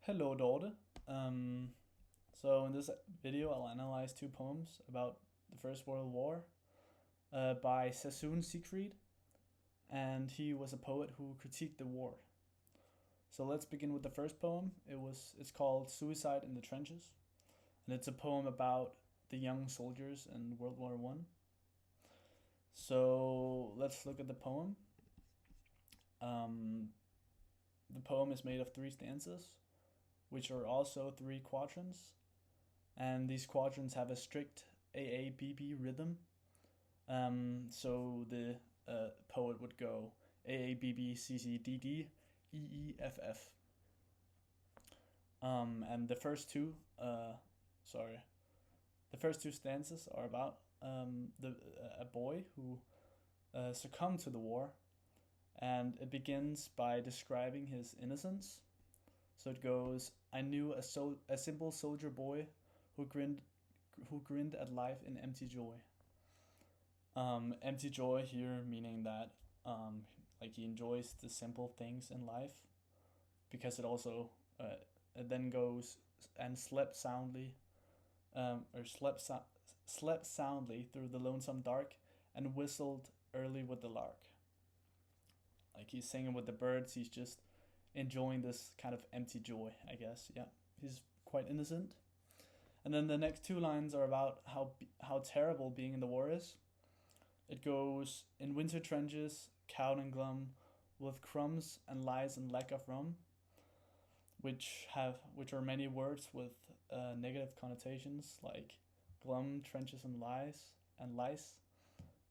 Hello, Dorte. So in this video, I'll analyze two poems about the First World War by Sassoon Siegfried, and he was a poet who critiqued the war. So let's begin with the first poem. It's called "Suicide in the Trenches," and it's a poem about the young soldiers in World War One. So let's look at the poem. Um, the poem is made of three stanzas, which are also three quatrains, and these quadrants have a strict AABB rhythm. So the poet would go AABB CCDD EEFF. And the first two stanzas are about a boy who succumbed to the war, and it begins by describing his innocence. So it goes, I knew a simple soldier boy who grinned at life in empty joy. Empty joy here meaning that like he enjoys the simple things in life, because it then goes and slept soundly through the lonesome dark and whistled early with the lark. Like he's singing with the birds. He's just enjoying this kind of empty joy, I guess. Yeah, he's quite innocent. And then the next two lines are about how terrible being in the war is. It goes, in winter trenches, cowed and glum, with crumbs and lies and lack of rum, which are many words with negative connotations like glum, trenches, and lice,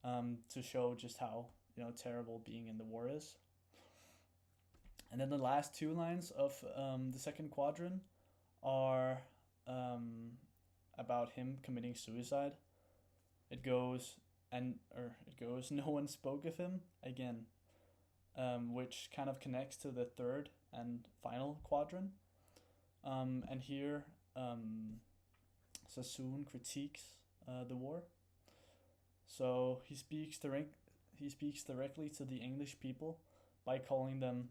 to show just how terrible being in the war is. And then the last two lines of the second quadrant are about him committing suicide. It goes, no one spoke of him again, which kind of connects to the third and final quadrant. And here, Sassoon critiques the war. So he speaks directly to the English people by calling them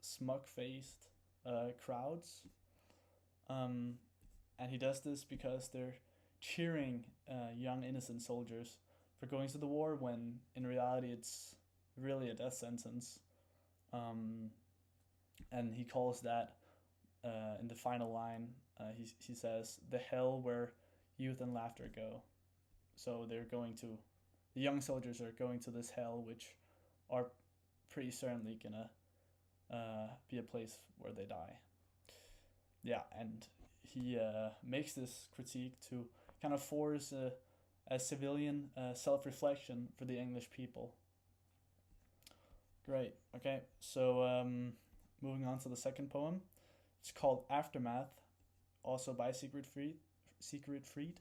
smug-faced crowds. And he does this because they're cheering young innocent soldiers for going to the war, when in reality it's really a death sentence. And he calls that, in the final line, he says, the hell where youth and laughter go. So the young soldiers are going to this hell, which are pretty certainly gonna be a place where they die. Yeah, and he makes this critique to kind of force a civilian self-reflection for the English people. Great. Okay, so moving on to the second poem. It's called Aftermath, also by Siegfried Fried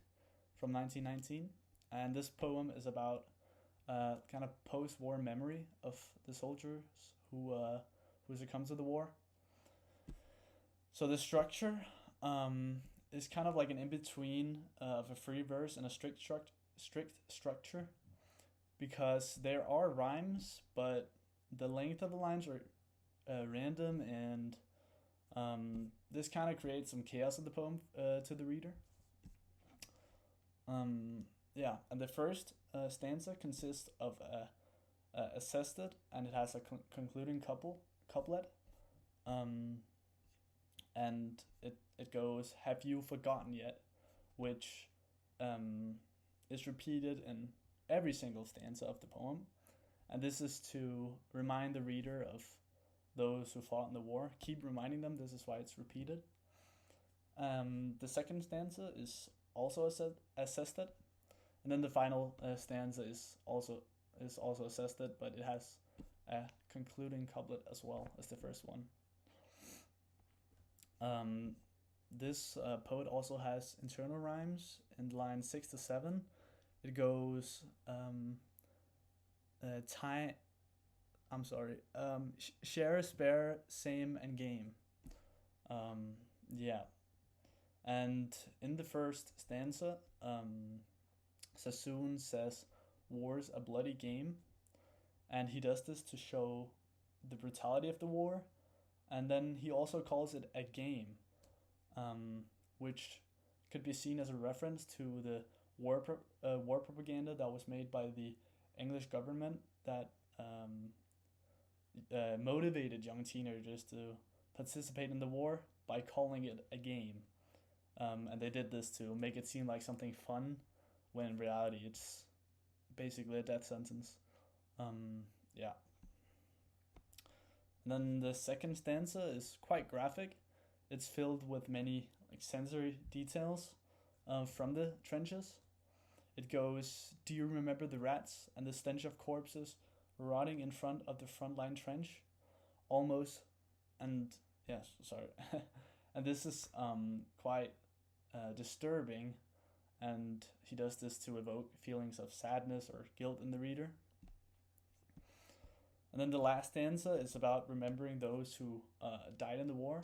from 1919. And this poem is about kind of post-war memory of the soldiers who succumbed to the war. So the structure is kind of like an in-between of a free verse and a strict structure, because there are rhymes, but the length of the lines are random, and this kind of creates some chaos in the poem to the reader. Yeah, and the first stanza consists of a sestet, and it has a concluding couplet. And it goes, have you forgotten yet? Which is repeated in every single stanza of the poem. And this is to remind the reader of those who fought in the war. Keep reminding them, this is why it's repeated. The second stanza is also a sestet. And then the final stanza is also a sestet, but it has a concluding couplet as well as the first one. This poet also has internal rhymes in lines 6 to 7. It goes, share, spare, same, and game. Yeah. And in the first stanza, Sassoon says, war's a bloody game. And he does this to show the brutality of the war, And then he also calls it a game, which could be seen as a reference to the war propaganda that was made by the English government that motivated young teenagers to participate in the war by calling it a game. And they did this to make it seem like something fun, when in reality it's basically a death sentence. Yeah. And then the second stanza is quite graphic. It's filled with many like sensory details from the trenches. It goes, "Do you remember the rats and the stench of corpses rotting in front of the frontline trench? Almost, and yes, sorry." And this is quite disturbing, and he does this to evoke feelings of sadness or guilt in the reader. And then the last stanza is about remembering those who died in the war.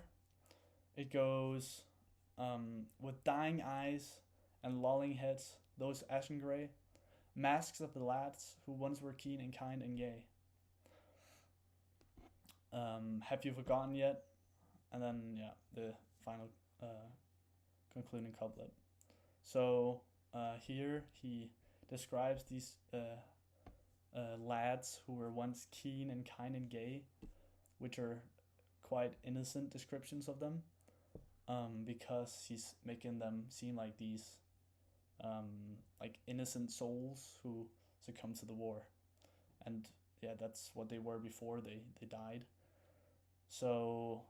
It goes, "With dying eyes and lolling heads, those ashen gray, masks of the lads who once were keen and kind and gay. Have you forgotten yet?" And then, yeah, the final concluding couplet. So here he describes these lads who were once keen and kind and gay, which are quite innocent descriptions of them, because he's making them seem like these like innocent souls who succumb to the war. And yeah, that's what they were before they died. So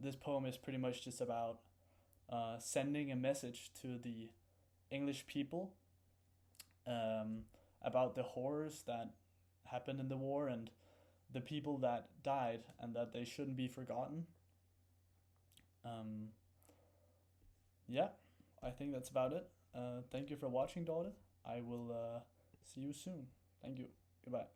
this poem is pretty much just about sending a message to the English people about the horrors that happened in the war and the people that died, and that they shouldn't be forgotten. Yeah, I think that's about it. Thank you for watching, Dorte. I will see you soon. Thank you. Goodbye.